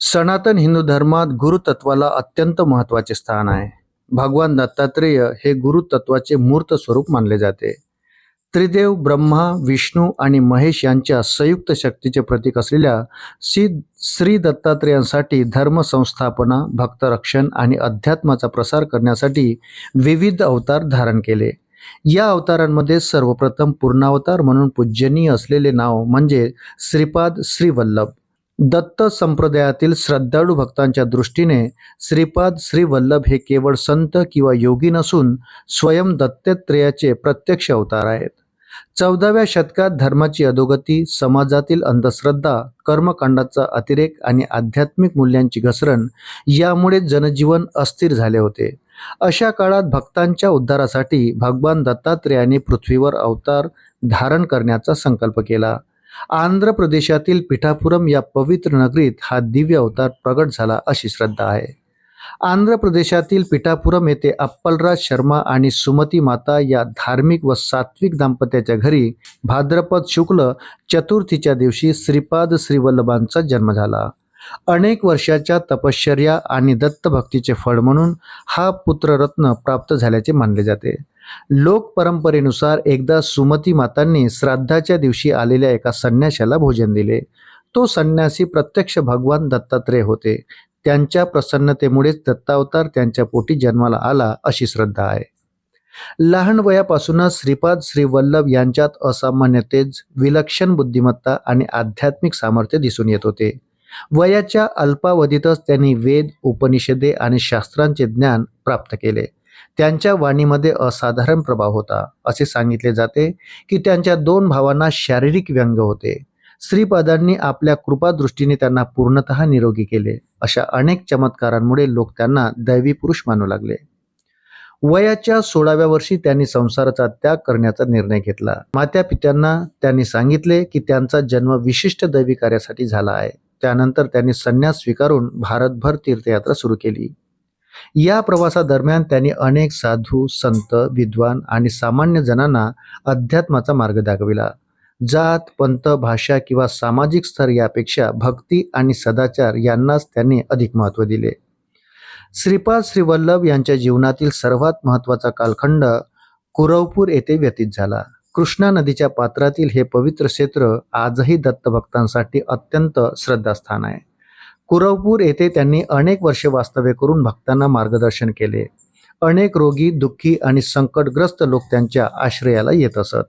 सनातन हिंदू धर्मात गुरुतत्वाला अत्यंत महत्त्वाचे स्थान आहे. भगवान दत्तात्रेय हे गुरुतत्वाचे मूर्त स्वरूप मानले जाते. त्रिदेव ब्रह्मा, विष्णू आणि महेश यांच्या संयुक्त शक्तीचे प्रतीक असलेल्या श्री दत्तात्रेयांसाठी धर्म संस्थापना, भक्तरक्षण आणि अध्यात्माचा प्रसार करण्यासाठी विविध अवतार धारण केले. या अवतारांमध्ये सर्वप्रथम पूर्णावतार म्हणून पूजनीय असलेले नाव म्हणजे श्रीपाद श्री वल्लभ. दत्त संप्रदायातील श्रद्धाळू भक्तांच्या दृष्टीने श्रीपाद श्री वल्लभ हे केवळ संत किंवा योगी नसून स्वयं दत्तात्रेयाचे प्रत्यक्ष अवतार आहेत. 14व्या शतकात धर्माची अधोगती, समाजातील अंधश्रद्धा, कर्मकांडाचा अतिरेक आणि आध्यात्मिक मूल्यांची घसरण यामुळे जनजीवन अस्थिर झाले होते. अशा काळात भक्तांच्या उद्धारासाठी भगवान दत्तात्रेयाने पृथ्वीवर अवतार धारण करण्याचा संकल्प केला. आंध्र प्रदेशातील पिठापुरम या पवित्र नगरीत हा दिव्य अवतार प्रगट झाला अशी श्रद्धा आहे. आंध्र प्रदेशातील पिठापुरम येथे अप्पलराज शर्मा आणि सुमती माता या धार्मिक व सात्विक दाम्पत्याच्या घरी भाद्रपद शुक्ल चतुर्थीच्या दिवशी श्रीपाद श्रीवल्लभांचा जन्म झाला. अनेक वर्षाच्या तपश्चर्या आणि दत्तभक्तीचे फळ म्हणून हा पुत्ररत्न प्राप्त झाल्याचे मानले जाते. लोक परंपरेनुसार एकदा सुमती मातांनी श्राद्धाच्या दिवशी आलेल्या एका संन्याशाला भोजन दिले. तो संन्यासी प्रत्यक्ष भगवान दत्तात्रेय होते. त्यांच्या प्रसन्नतेमुळेच दत्तावतार त्यांच्या पोटी जन्माला आला अशी श्रद्धा आहे. लहान वयापासूनच श्रीपाद श्री वल्लभ यांच्यात असामान्य तेज, विलक्षण बुद्धिमत्ता आणि आध्यात्मिक सामर्थ्य दिसून येत होते. वयाच्या अल्पावधीतच त्यांनी वेद, उपनिषदे आणि शास्त्रांचे ज्ञान प्राप्त केले. त्यांच्या वाणीमध्ये असाधारण प्रभाव होता. असे सांगितले जाते की त्यांच्या 2 भावांना शारीरिक व्यंग होते. श्रीपादांनी आपल्या कृपादृष्टीने त्यांना पूर्णतः निरोगी केले. अशा अनेक चमत्कारांमुळे लोक त्यांना दैवी पुरुष मानू लागले. वयाच्या 16व्या वर्षी त्यांनी संसाराचा त्याग करण्याचा निर्णय घेतला. मातापित्यांना त्यांनी सांगितले की त्यांचा जन्म विशिष्ट दैवी कार्यासाठी झाला आहे. त्यानंतर त्यांनी संन्यास स्वीकारून भारतभर तीर्थयात्रा सुरू केली. या प्रवासादरम्यान त्यांनी अनेक साधू, संत, विद्वान आणि सामान्य जणांना अध्यात्माचा मार्ग दाखविला. जात, पंथ, भाषा किंवा सामाजिक स्तर यापेक्षा भक्ती आणि सदाचार यांनाच त्यांनी अधिक महत्त्व दिले. श्रीपाद श्री वल्लभ यांच्या जीवनातील सर्वात महत्त्वाचा कालखंड कुरवपूर येथे व्यतीत झाला. कृष्णा नदीच्या पात्रातील हे पवित्र क्षेत्र आजही दत्तभक्तांसाठी अत्यंत श्रद्धास्थान आहे. कुरवपूर येथे त्यांनी अनेक वर्षे वास्तव्य करून भक्तांना मार्गदर्शन केले. अनेक रोगी, दुःखी आणि संकटग्रस्त लोक त्यांच्या आश्रयाला येत असत.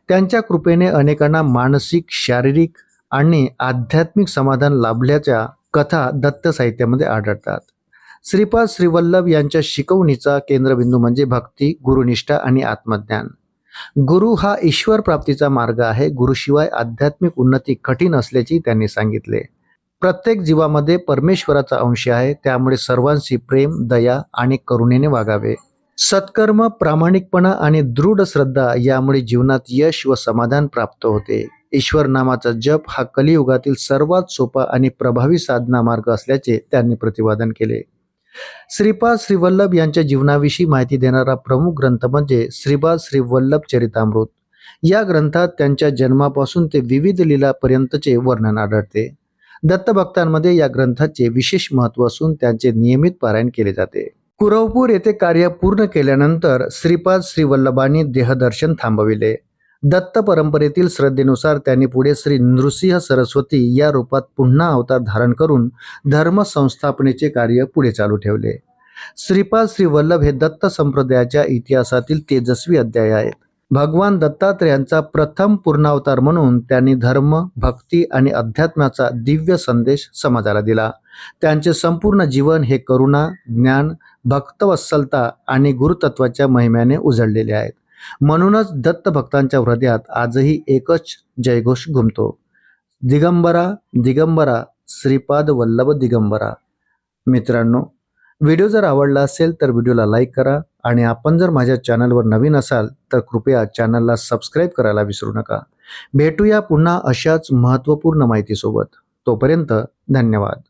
त्यांच्या कृपेने अनेकांना मानसिक, शारीरिक आणि आध्यात्मिक समाधान लाभल्याच्या कथा दत्त साहित्यामध्ये आढळतात. श्रीपाद श्री वल्लभ यांच्या शिकवणीचा केंद्रबिंदू म्हणजे भक्ती, गुरुनिष्ठा आणि आत्मज्ञान. गुरु हा ईश्वर प्राप्तीचा मार्ग आहे. गुरुशिवाय आध्यात्मिक उन्नती कठीण असल्याचे त्यांनी सांगितले. प्रत्येक जीवामध्ये परमेश्वराचा अंश आहे. त्यामुळे सर्वांशी प्रेम, दया आणि करुणेने वागावे. सत्कर्म, प्रामाणिकपणा आणि दृढ श्रद्धा यामुळे जीवनात यश व समाधान प्राप्त होते. ईश्वर नामाचा जप हा कलियुगातील सर्वात सोपा आणि प्रभावी साधना मार्ग असल्याचे त्यांनी प्रतिपादन केले. श्रीपाद श्री वल्लभ यांच्या जीवनाविषयी माहिती देणारा प्रमुख ग्रंथ म्हणजे श्रीपाद श्री वल्लभ चरितामृत. या ग्रंथात त्यांच्या जन्मापासून ते विविध लीलापर्यंतचे वर्णन आढळते. दत्तभक्तांमध्ये या ग्रंथाचे विशेष महत्त्व असून त्यांचे नियमित पारायण केले जाते. कुरवपूर येथे कार्य पूर्ण केल्यानंतर श्रीपाद श्री वल्लभांनी देहदर्शन थांबविले. दत्त परंपरेतील श्रद्धेनुसार त्यांनी पुढे श्री नृसिंह सरस्वती या रूपात पुन्हा अवतार धारण करून धर्म संस्थापनेचे कार्य पुढे चालू ठेवले. श्रीपाद श्री वल्लभ हे दत्त संप्रदायाच्या इतिहासातील तेजस्वी अध्याय आहेत. भगवान दत्तात्रेयांचा प्रथम पूर्णावतार म्हणून त्यांनी धर्म, भक्ती आणि अध्यात्माचा दिव्य संदेश समाजाला दिला. त्यांचे संपूर्ण जीवन हे करुणा, ज्ञान, भक्तवत्सलता आणि गुरुतत्वाच्या महिम्याने उजळलेले आहेत. म्हणूनच दत्त भक्तांच्या हृदयात आजही एकच जयघोष घुमतो, दिगंबरा दिगंबरा श्रीपाद वल्लभ दिगंबरा. मित्रांनो, व्हिडिओ जर आवडला असेल तर व्हिडिओला लाईक करा आणि आपण जर माझ्या चॅनलवर नवीन असाल तर कृपया चॅनलला सबस्क्राईब करायला विसरू नका. भेटूया पुन्हा अशाच महत्त्वपूर्ण माहितीसोबत. तोपर्यंत धन्यवाद.